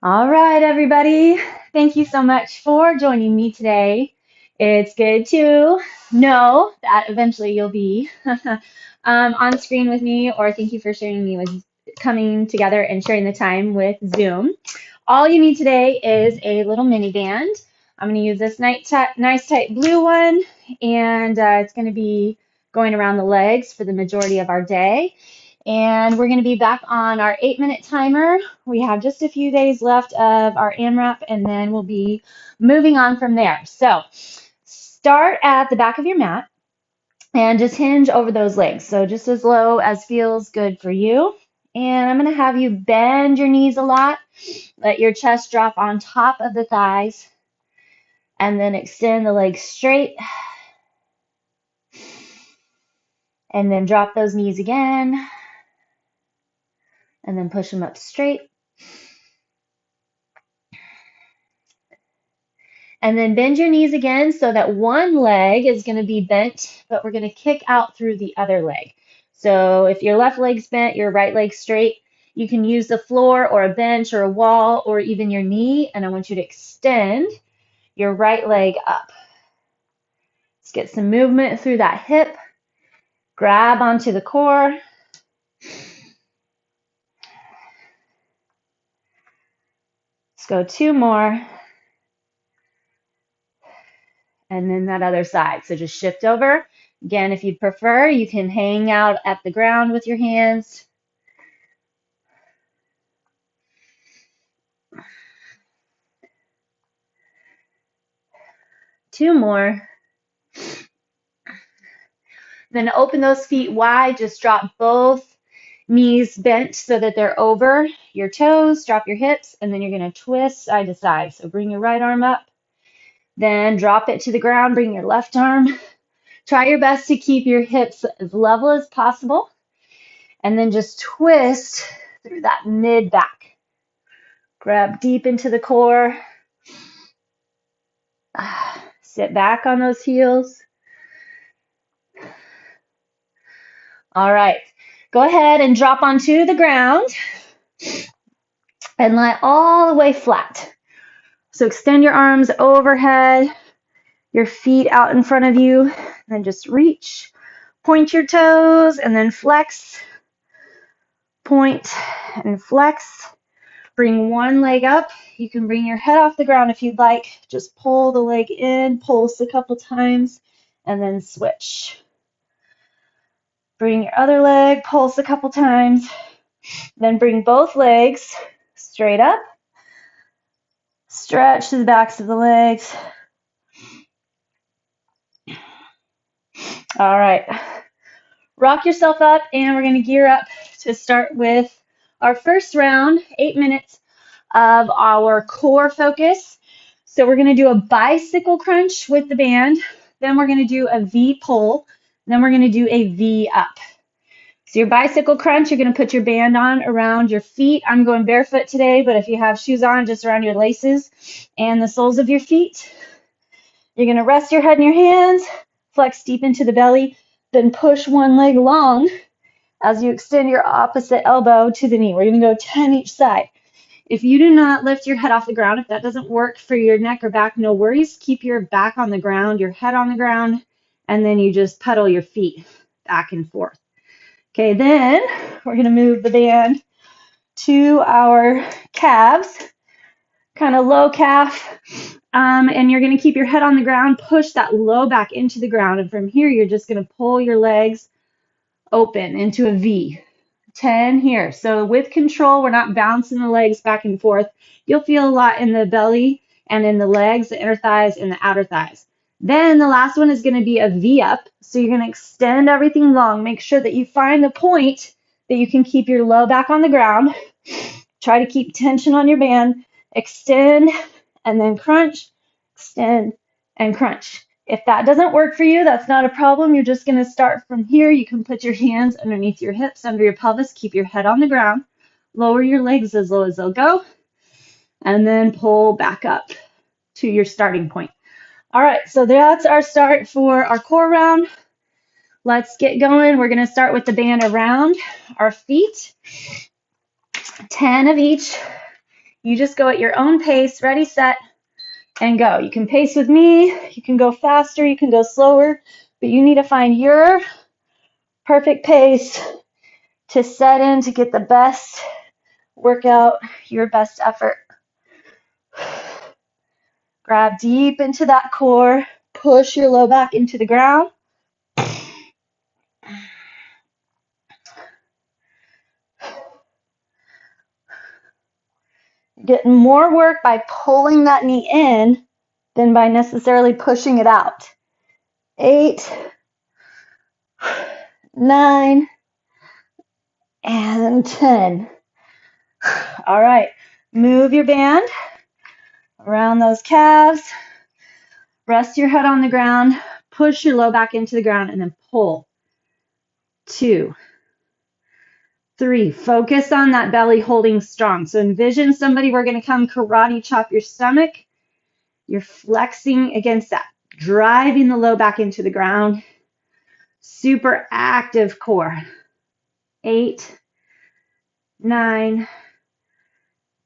All right, everybody. Thank you so much for joining me today. It's good to know that eventually you'll be on screen with me, or thank you for sharing me with coming together and sharing the time with Zoom. All you need today is a little mini band. I'm going to use this nice tight blue one, and it's going to be going around the legs for the majority of our day. And we're going to be back on our 8-minute timer. We have just a few days left of our AMRAP, and then we'll be moving on from there. So start at the back of your mat and just hinge over those legs. So just as low as feels good for you. And I'm going to have you bend your knees a lot. Let your chest drop on top of the thighs. And then extend the legs straight. And then drop those knees again. And then push them up straight. And then bend your knees again so that one leg is going to be bent, but we're going to kick out through the other leg. So if your left leg's bent, your right leg's straight, you can use the floor or a bench or a wall or even your knee. And I want you to extend your right leg up. Let's get some movement through that hip. Grab onto the core. Let's go 2 more. And then that other side. So just shift over. Again, if you prefer, you can hang out at the ground with your hands. 2 more. Then open those feet wide. Just drop both knees bent so that they're over your toes. Drop your hips, and then you're going to twist side to side. So bring your right arm up. Then drop it to the ground. Bring your left arm. Try your best to keep your hips as level as possible. And then just twist through that mid back. Grab deep into the core. Sit back on those heels. All right. Go ahead and drop onto the ground and lie all the way flat. So extend your arms overhead, your feet out in front of you, and then just reach, point your toes, and then flex, point, and flex. Bring one leg up. You can bring your head off the ground if you'd like. Just pull the leg in, pulse a couple times, and then switch. Bring your other leg, pulse a couple times, then bring both legs straight up. Stretch the backs of the legs. All right. Rock yourself up, and we're going to gear up to start with our first round, 8 minutes of our core focus. So we're going to do a bicycle crunch with the band. Then we're going to do a V pull. Then we're going to do a V up. So your bicycle crunch, you're going to put your band on around your feet. I'm going barefoot today, but if you have shoes on, just around your laces and the soles of your feet. You're going to rest your head in your hands, flex deep into the belly, then push one leg long as you extend your opposite elbow to the knee. We're going to go 10 each side. If you do not lift your head off the ground, if that doesn't work for your neck or back, no worries. Keep your back on the ground, your head on the ground, and then you just pedal your feet back and forth. Okay, then we're going to move the band to our calves, kind of low calf, and you're going to keep your head on the ground, push that low back into the ground, and from here you're just going to pull your legs open into a V. 10 here. So with control, we're not bouncing the legs back and forth. You'll feel a lot in the belly and in the legs, the inner thighs and the outer thighs. Then the last one is going to be a V up. So you're going to extend everything long. Make sure that you find the point that you can keep your low back on the ground. Try to keep tension on your band. Extend and then crunch. Extend and crunch. If that doesn't work for you, that's not a problem. You're just going to start from here. You can put your hands underneath your hips, under your pelvis. Keep your head on the ground. Lower your legs as low as they'll go. And then pull back up to your starting point. All right, so that's our start for our core round. Let's get going. We're going to start with the band around our feet. 10 of each. You just go at your own pace, ready, set, and go. You can pace with me, you can go faster, you can go slower, but you need to find your perfect pace to set in to get the best workout, your best effort. Grab deep into that core, push your low back into the ground. Getting more work by pulling that knee in than by necessarily pushing it out. 8, 9, and 10. All right, move your band around those calves. Rest your head on the ground. Push your low back into the ground and then pull. 2, 3. Focus on that belly holding strong. So envision somebody, we're going to come karate chop your stomach. You're flexing against that, driving the low back into the ground. Super active core. 8, 9,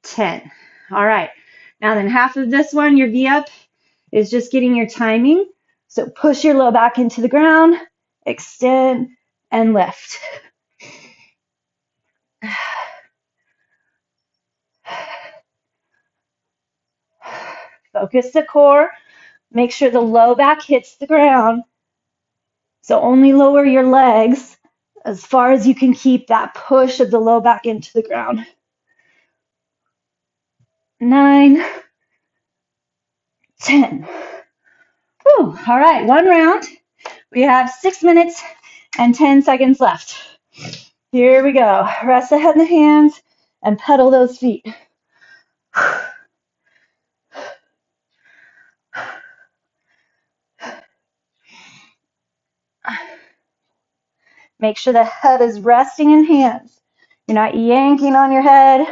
10. All right. Now then half of this one, your V-up, is just getting your timing. So push your low back into the ground, extend, and lift. Focus the core. Make sure the low back hits the ground. So only lower your legs as far as you can keep that push of the low back into the ground. 9, 10. Whew. All right, one round. We have 6 minutes and 10 seconds left. Here we go. Rest the head in the hands and pedal those feet. Make sure the head is resting in hands. You're not yanking on your head.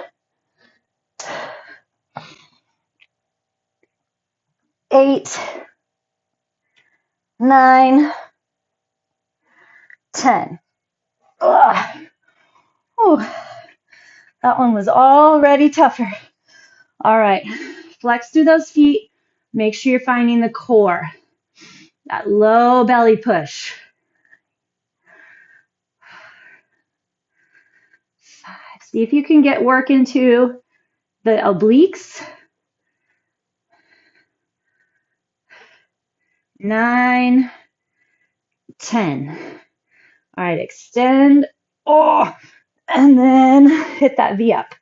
8, 9, 10. Ugh. Whew. That one was already tougher. All right, flex through those feet. Make sure you're finding the core, that low belly push. 5. See if you can get work into the obliques. 9, 10. All right, extend. Oh, and then hit that V up.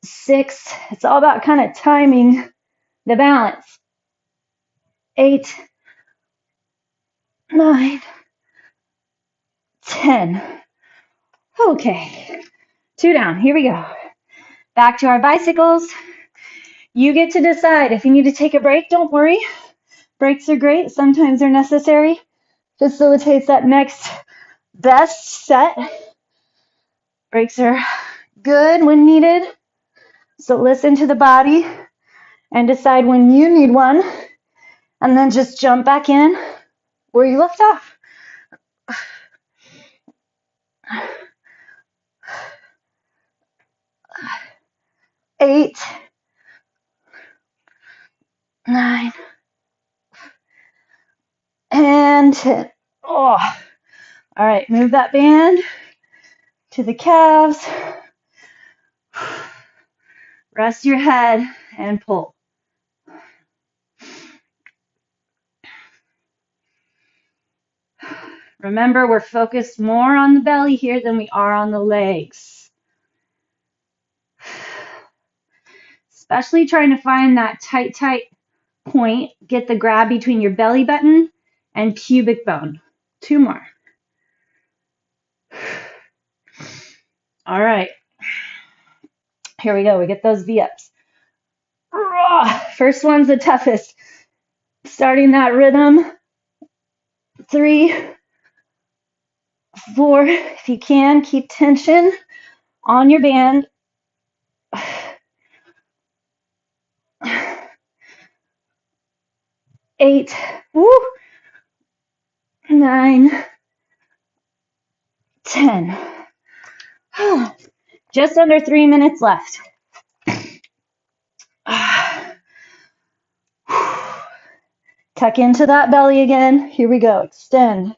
6. It's all about kind of timing the balance. 8, 9, 10. Okay, 2 down. Here we go. Back to our bicycles. You get to decide if you need to take a break. Don't worry. Breaks are great. Sometimes they're necessary. Facilitates that next best set. Breaks are good when needed. So listen to the body and decide when you need one, and then just jump back in where you left off. 8, 9, and 10. Oh, all right, move that band to the calves. Rest your head and pull. Remember, we're focused more on the belly here than we are on the legs. Especially trying to find that tight point. Get the grab between your belly button and pubic bone. 2 more. All right. Here we go. We get those V-ups. First one's the toughest. Starting that rhythm. 3, 4. If you can, keep tension on your band. 8, 8, woo, 9, 10. Just under 3 minutes left. Tuck into that belly again. Here we go. Extend.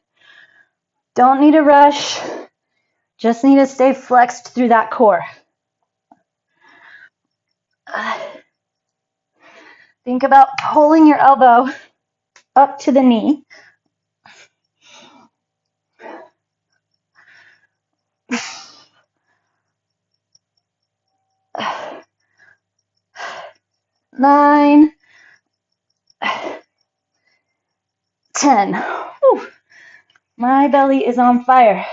Don't need to rush. Just need to stay flexed through that core. Think about pulling your elbow up to the knee. Nine, 10. Whew. My belly is on fire.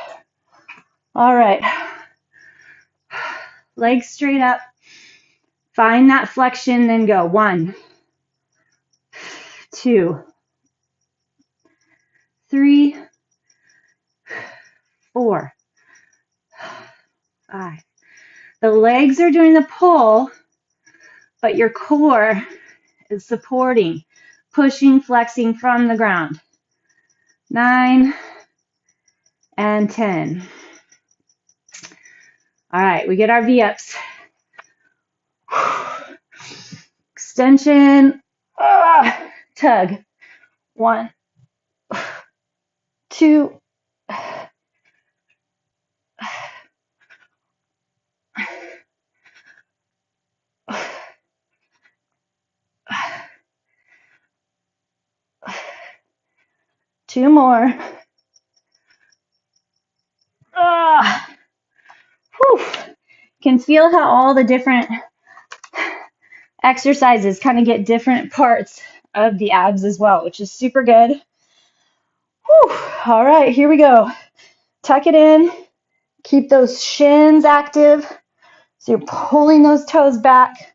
All right. Legs straight up. Find that flexion, then go. 1, 2, 3, 4, 5. The legs are doing the pull, but your core is supporting, pushing, flexing from the ground. 9 and 10. All right, we get our V-ups. Extension, tug. 1, 2, 2 more. Whew. Can feel how all the different exercises kind of get different parts of the abs as well, which is super good. Whew. All right, here we go. Tuck it in. Keep those shins active. So you're pulling those toes back.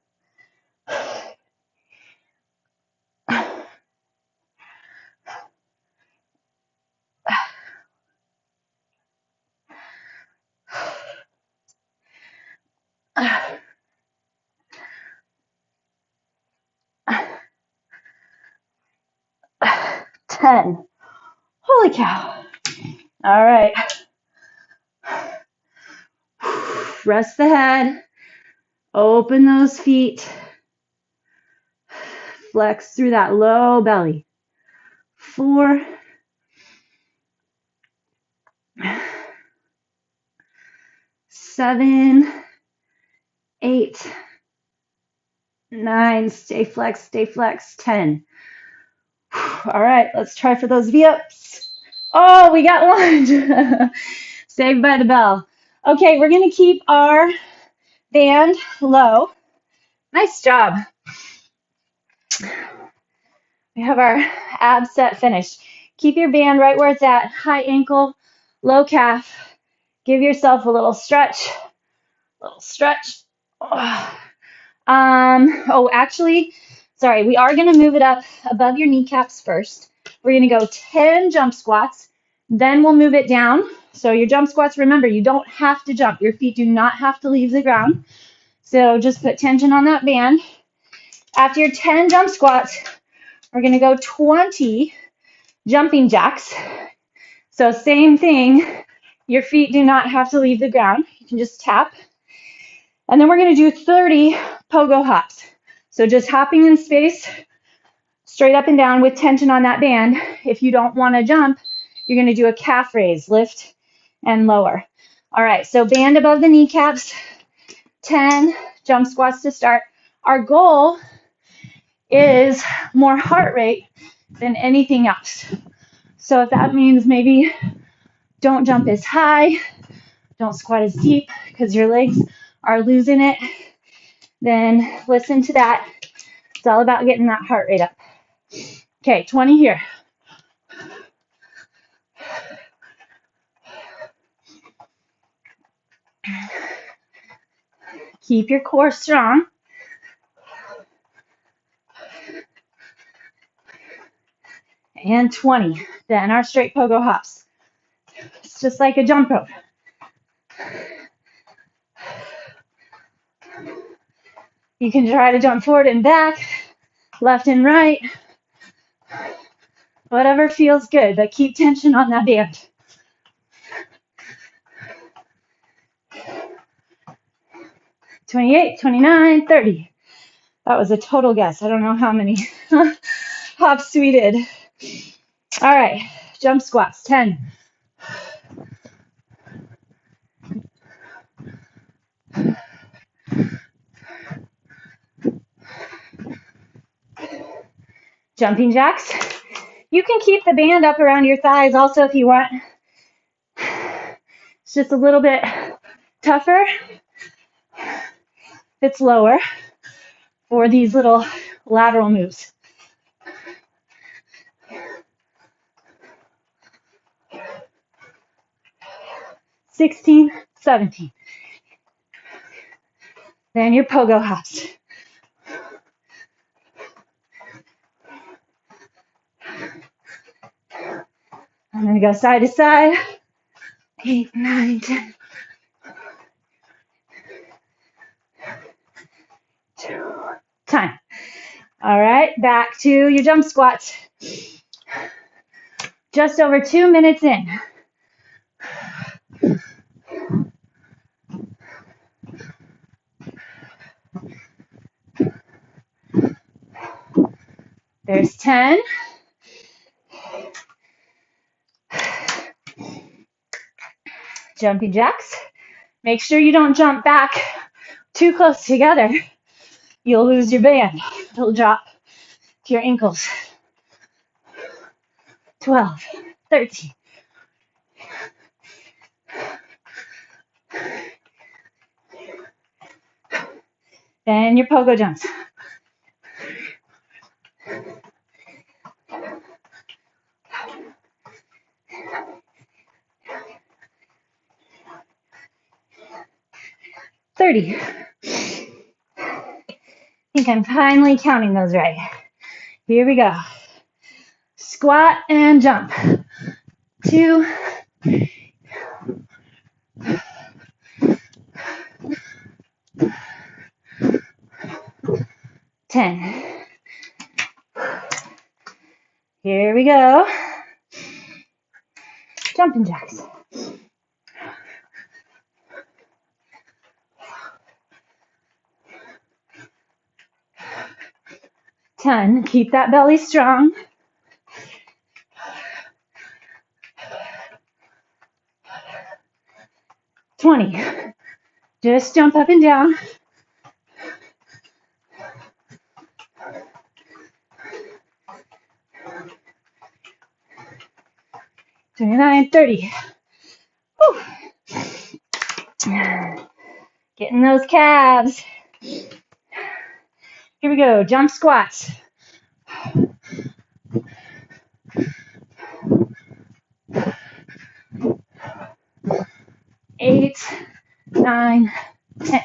10. Holy cow. All right. Rest the head. Open those feet. Flex through that low belly. 4, 7, 8, 9. Stay flexed. 10. All right, let's try for those V-ups. Oh, we got lunge. Saved by the bell. Okay, we're going to keep our band low. Nice job. We have our ab set finished. Keep your band right where it's at. High ankle, low calf. Give yourself a little stretch. Actually, sorry, we are going to move it up above your kneecaps first. We're going to go 10 jump squats. Then we'll move it down. So your jump squats, remember, you don't have to jump. Your feet do not have to leave the ground. So just put tension on that band. After your 10 jump squats, we're going to go 20 jumping jacks. So same thing. Your feet do not have to leave the ground. You can just tap. And then we're going to do 30 pogo hops. So just hopping in space, straight up and down with tension on that band. If you don't want to jump, you're going to do a calf raise, lift and lower. All right, so band above the kneecaps, 10 jump squats to start. Our goal is more heart rate than anything else. So if that means maybe don't jump as high, don't squat as deep because your legs are losing it, then listen to that. It's all about getting that heart rate up. Okay, 20 here. Keep your core strong. And 20. Then our straight pogo hops. It's just like a jump rope. You can try to jump forward and back, left and right. Whatever feels good, but keep tension on that band. 28, 29, 30. That was a total guess. I don't know how many hops we did. All right, jump squats, 10. Jumping jacks. You can keep the band up around your thighs also if you want. It's just a little bit tougher. It's lower for these little lateral moves. 16, 17. Then your pogo hops. I'm going to go side to side. 8, 9, 10. 10. All right, back to your jump squats. Just over 2 minutes in. There's 10. Jumping jacks. Make sure you don't jump back too close together. You'll lose your band. It'll drop to your ankles. 12, 13. Then your pogo jumps. 30. I think I'm finally counting those right. Here we go. Squat and jump. 2. 10. Here we go. Jumping jacks. 10. Keep that belly strong. 20. Just jump up and down. 29, 30. Whew. Getting those calves. Here we go, jump squats. 8, 9, 10.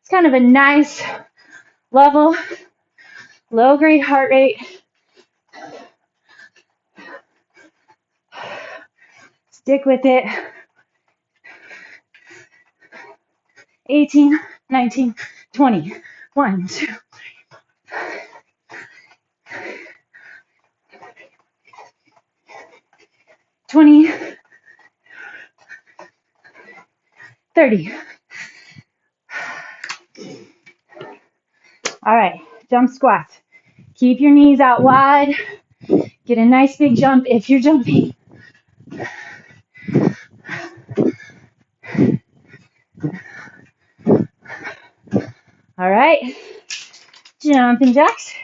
It's kind of a nice level, low grade heart rate. Stick with it. 18, 19, 20. 1, 2. 20, 30. All right, jump squats. Keep your knees out wide. Get a nice big jump if you're jumping. All right, jumping jacks.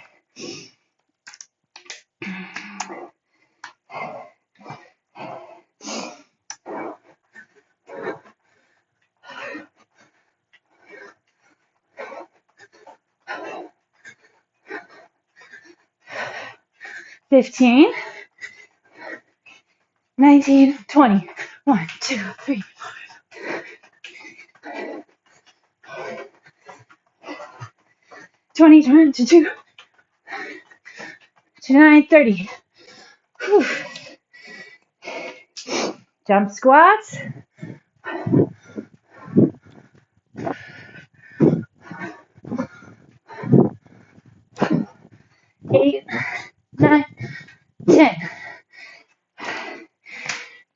$15, 19, 20. 1, 2, 3, 4. 20, 22, 29, 30. Whew. Jump squats.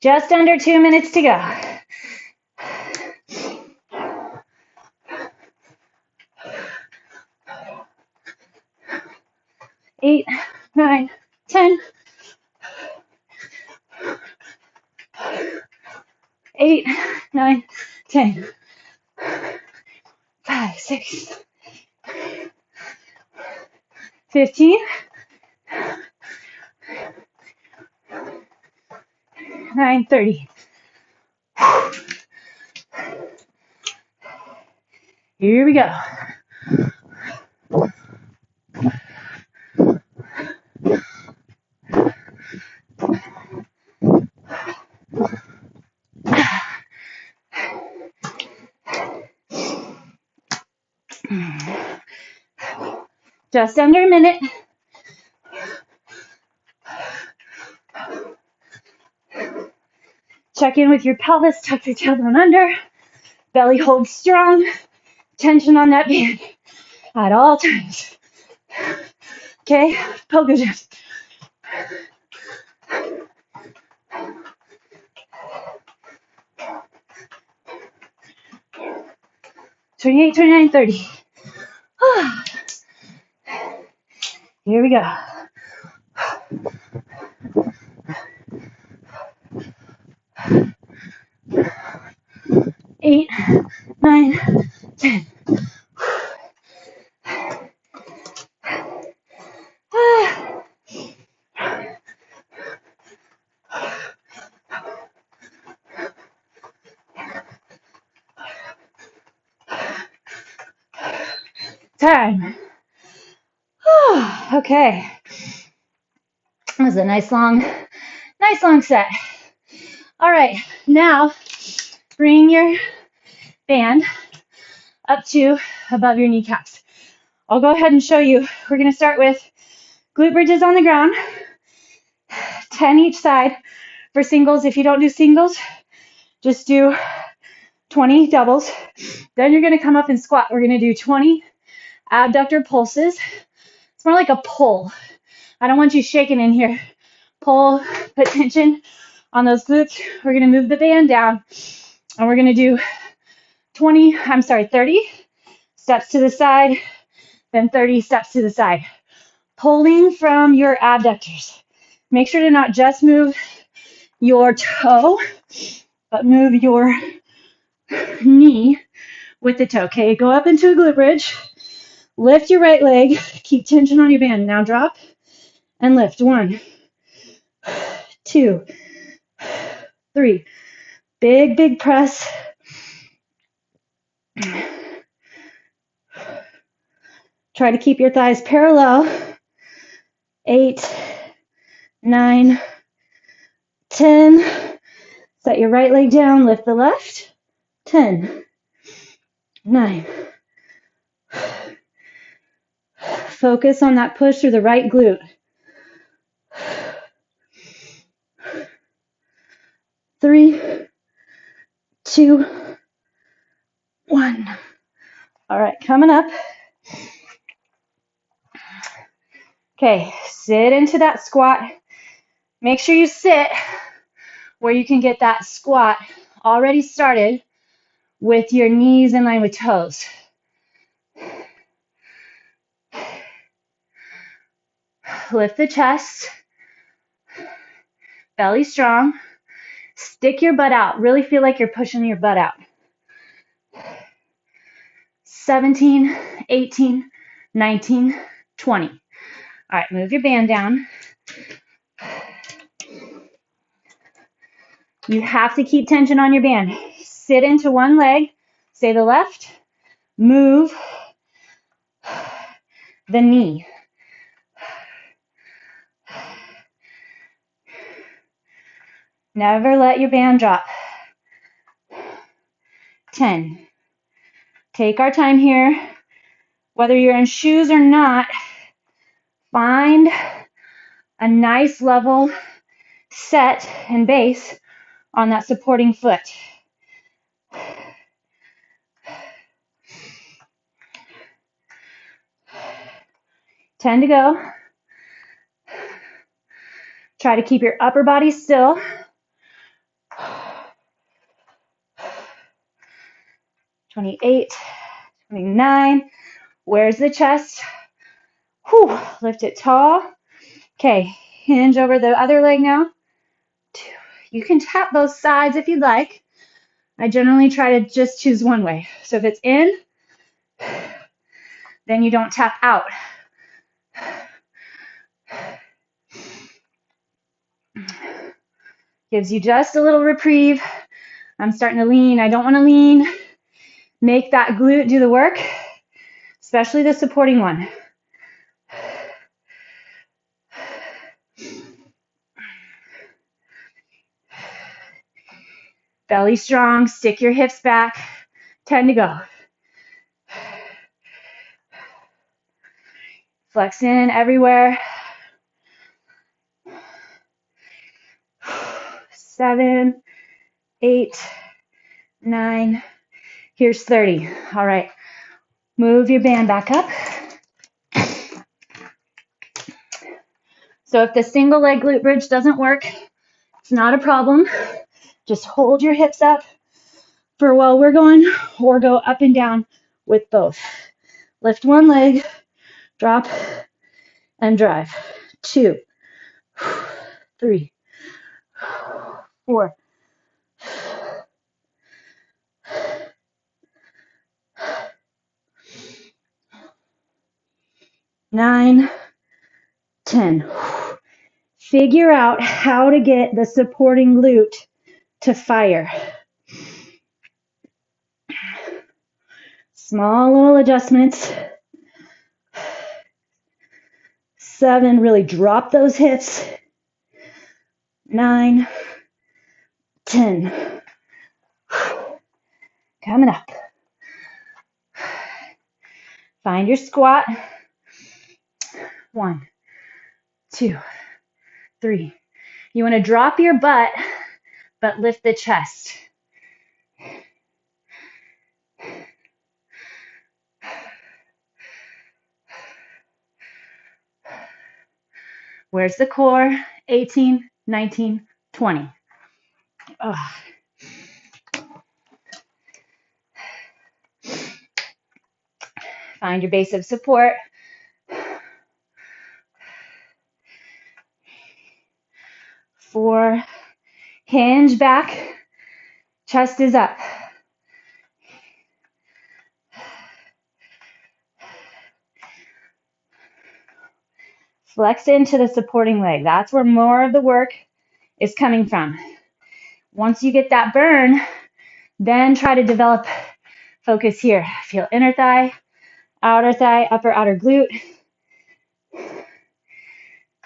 Just under 2 minutes to go. 8, 9, 10. 8, 9, 10. 5, 6, 15, 9, 30. Here we go. Just under a minute. Check in with your pelvis, tuck your tailbone under, belly hold strong, tension on that band at all times. Okay, pogo jumps. 28, 29, 30. Here we go. 8, 9, 10. Time. Okay. That was a nice long set. All right, now bring your band up to above your kneecaps. I'll go ahead and show you. We're going to start with glute bridges on the ground, 10 each side for singles. If you don't do singles, just do 20 doubles. Then you're going to come up and squat. We're going to do 20 abductor pulses. It's more like a pull. I don't want you shaking in here. Pull, put tension on those glutes. We're going to move the band down, and we're going to do 30 steps to the side, then 30 steps to the side. Pulling from your abductors. Make sure to not just move your toe, but move your knee with the toe. Okay, go up into a glute bridge. Lift your right leg. Keep tension on your band. Now drop and lift. 1, 2, 3. Big, big press. Try to keep your thighs parallel. 8, 9, 10. Set your right leg down. Lift the left. 10, 9. Focus on that push through the right glute. 3, 2, 1. All right, coming up. Okay, sit into that squat. Make sure you sit where you can get that squat already started with your knees in line with toes. Lift the chest, belly strong. Stick your butt out. Really feel like you're pushing your butt out. 17, 18, 19, 20. All right, move your band down. You have to keep tension on your band. Sit into one leg, say the left, move the knee. Never let your band drop. 10. Take our time here. Whether you're in shoes or not, find a nice level set and base on that supporting foot. 10 to go. Try to keep your upper body still. 28, 29. Where's the chest? Whew, lift it tall. Okay, hinge over the other leg now. 2. You can tap both sides if you'd like. I generally try to just choose one way. So if it's in, then you don't tap out. Gives you just a little reprieve. I'm starting to lean. I don't want to lean. Make that glute do the work, especially the supporting one. Belly strong. Stick your hips back. 10 to go. Flex in everywhere. 7, 8, 9. Here's 30. All right. Move your band back up. So if the single leg glute bridge doesn't work, it's not a problem. Just hold your hips up for while we're going, or go up and down with both. Lift one leg, drop, and drive. 2, 3, 4, 9, 10. Figure out how to get the supporting glute to fire. Small little adjustments. 7, really drop those hips. 9, 10. Coming up. Find your squat. 1, 2, 3. You want to drop your butt, but lift the chest. Where's the core? 18, 19, 20. Ugh. Find your base of support. 4. Hinge back. Chest is up. 5. Flex into the supporting leg. That's where more of the work is coming from. Once you get that burn, then try to develop focus here. Feel inner thigh, upper outer glute.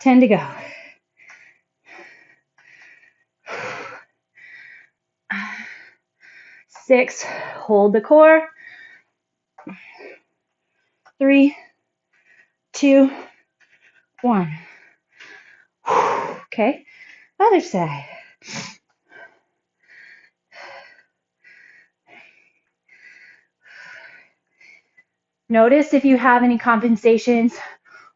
10 to go. 6, hold the core. 3, 2, 1. Okay, other side. Notice if you have any compensations,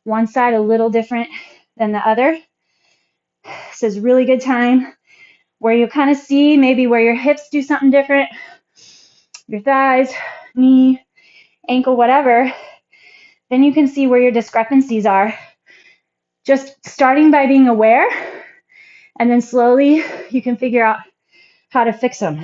one side a little different than the other. This is really good time where you kind of see maybe where your hips do something different, your thighs, knee, ankle, whatever. Then you can see where your discrepancies are. Just starting by being aware, and then slowly you can figure out how to fix them.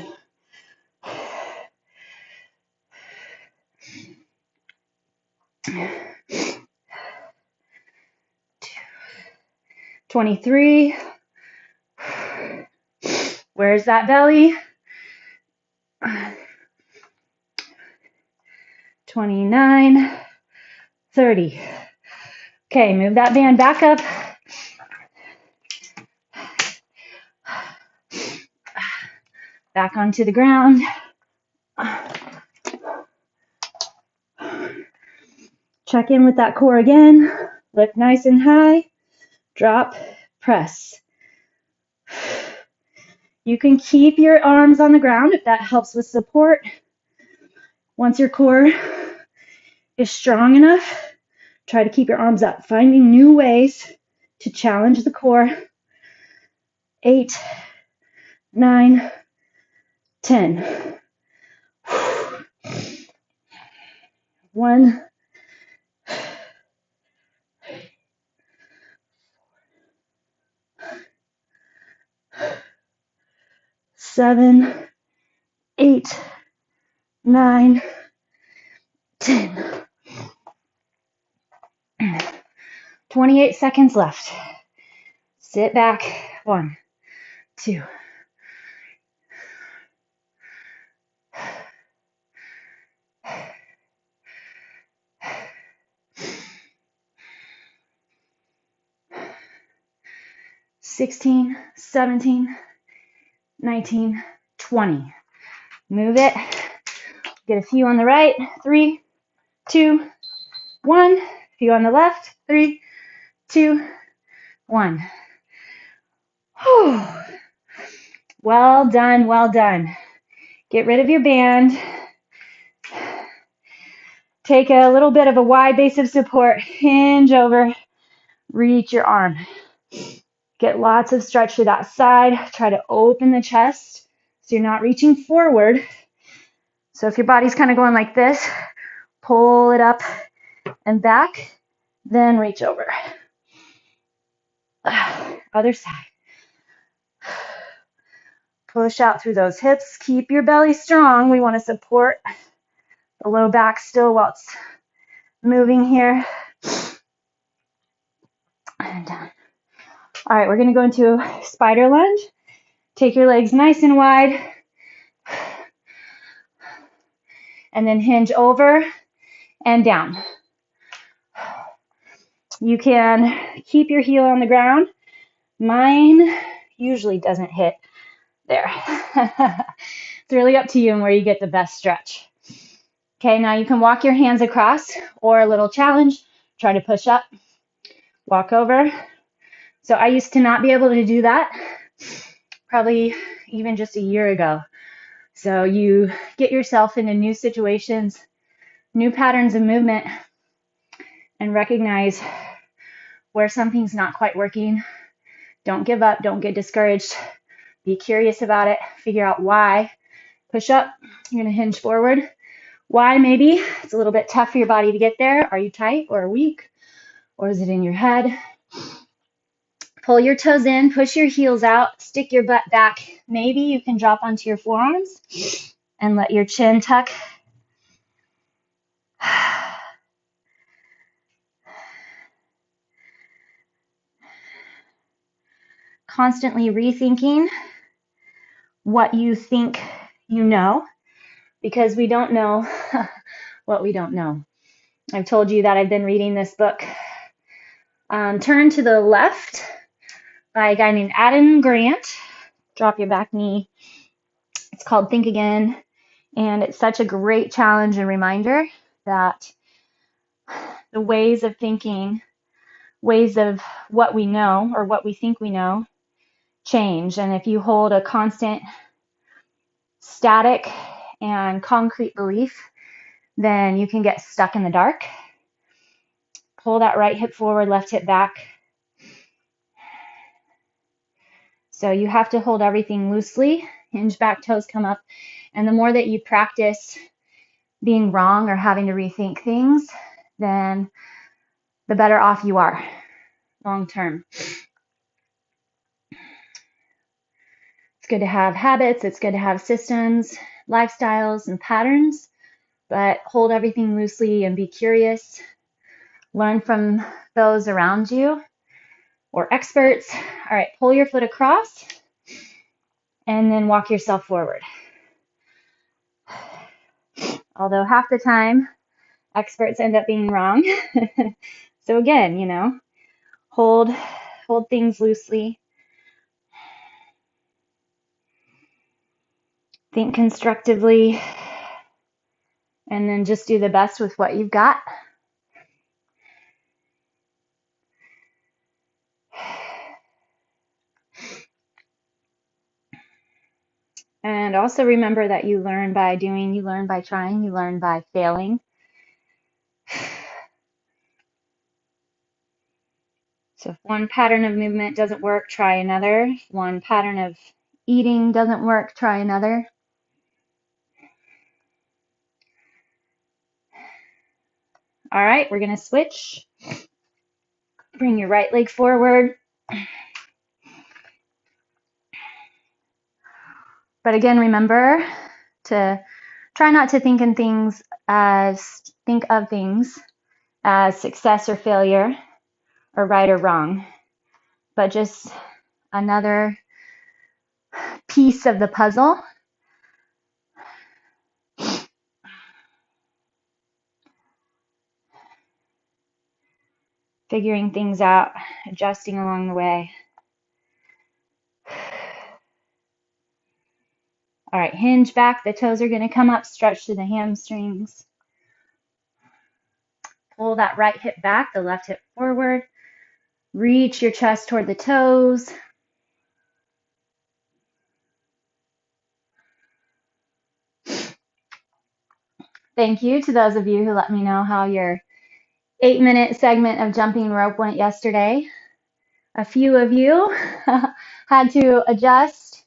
23. Where's that belly? 29, 30. Okay, move that band back up. Back onto the ground. Check in with that core again. Lift nice and high. Drop, press. You can keep your arms on the ground if that helps with support. Once your core is strong enough, try to keep your arms up. Finding new ways to challenge the core. 8, 9, 10. 1, 7, 8, 9, 10. 28 seconds left. Sit back. 1, 2. 16, 17, 19, 20. Move it. Get a few on the right. 3, 2, 1. A few on the left. 3, 2, 1. Whew. Well done, well done. Get rid of your band. Take a little bit of a wide base of support. Hinge over. Reach your arm. Get lots of stretch to that side. Try to open the chest so you're not reaching forward. So if your body's kind of going like this, pull it up and back, then reach over. Other side. Push out through those hips. Keep your belly strong. We want to support the low back still while it's moving here. And down. All right, we're going to go into a spider lunge. Take your legs nice and wide. And then hinge over and down. You can keep your heel on the ground. Mine usually doesn't hit there. It's really up to you and where you get the best stretch. Okay, now you can walk your hands across, or a little challenge. Try to push up, walk over. So I used to not be able to do that, probably even just a year ago. So you get yourself into new situations, new patterns of movement, and recognize where something's not quite working. Don't give up, don't get discouraged. Be curious about it, figure out why. Push up, you're gonna hinge forward. Why maybe? It's a little bit tough for your body to get there. Are you tight or weak? Or is it in your head? Pull your toes in, push your heels out, stick your butt back. Maybe you can drop onto your forearms and let your chin tuck. Constantly rethinking what you think you know, because we don't know what we don't know. I've told you that I've been reading this book, Turn to the Left, by a guy named Adam Grant. Drop your back knee. It's called Think Again, and it's such a great challenge and reminder that the ways of thinking, ways of what we know or what we think we know, change. And if you hold a constant, static, and concrete belief, then you can get stuck in the dark. Pull that right hip forward, left hip back. So you have to hold everything loosely. Hinge back, toes come up. And the more that you practice being wrong or having to rethink things, then the better off you are long term. It's good to have habits, it's good to have systems, lifestyles, and patterns, but hold everything loosely and be curious. Learn from those around you or experts. All right, pull your foot across and then walk yourself forward. Although half the time, experts end up being wrong. So again, hold things loosely. Think constructively. And then just do the best with what you've got. And also remember that you learn by doing, you learn by trying, you learn by failing. So if one pattern of movement doesn't work, try another. If one pattern of eating doesn't work, try another. All right, we're going to switch. Bring your right leg forward. But again, remember to try not to think of things as success or failure or right or wrong, but just another piece of the puzzle. Figuring things out, adjusting along the way. All right, hinge back. The toes are going to come up, stretch to the hamstrings. Pull that right hip back, the left hip forward. Reach your chest toward the toes. Thank you to those of you who let me know how your 8-minute segment of jumping rope went yesterday. A few of you had to adjust,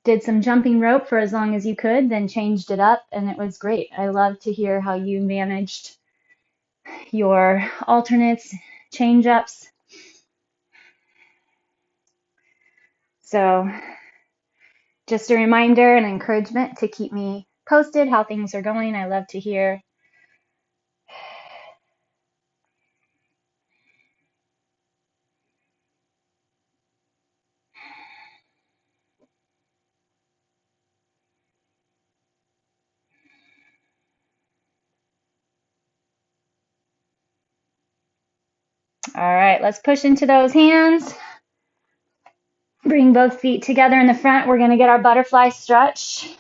did some jumping rope for as long as you could, then changed it up, and it was great. I love to hear how you managed your alternates, change-ups. So just a reminder and encouragement to keep me posted how things are going. I love to hear. All right, let's push into those hands. Bring both feet together in the front. We're going to get our butterfly stretch.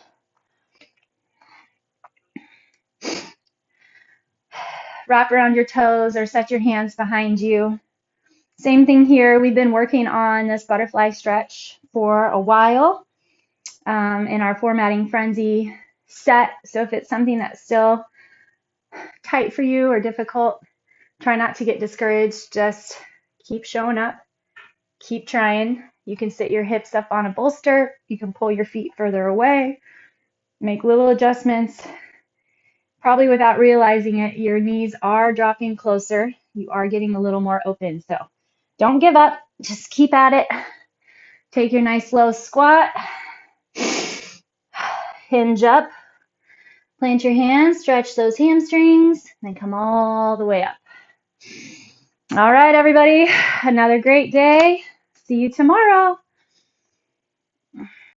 Wrap around your toes or set your hands behind you. Same thing here. We've been working on this butterfly stretch for a while in our formatting frenzy set. So if it's something that's still tight for you or difficult, try not to get discouraged. Just keep showing up. Keep trying. You can sit your hips up on a bolster. You can pull your feet further away. Make little adjustments. Probably without realizing it, your knees are dropping closer. You are getting a little more open. So don't give up. Just keep at it. Take your nice low squat. Hinge up. Plant your hands. Stretch those hamstrings. Then come all the way up. All right, everybody. Another great day. See you tomorrow.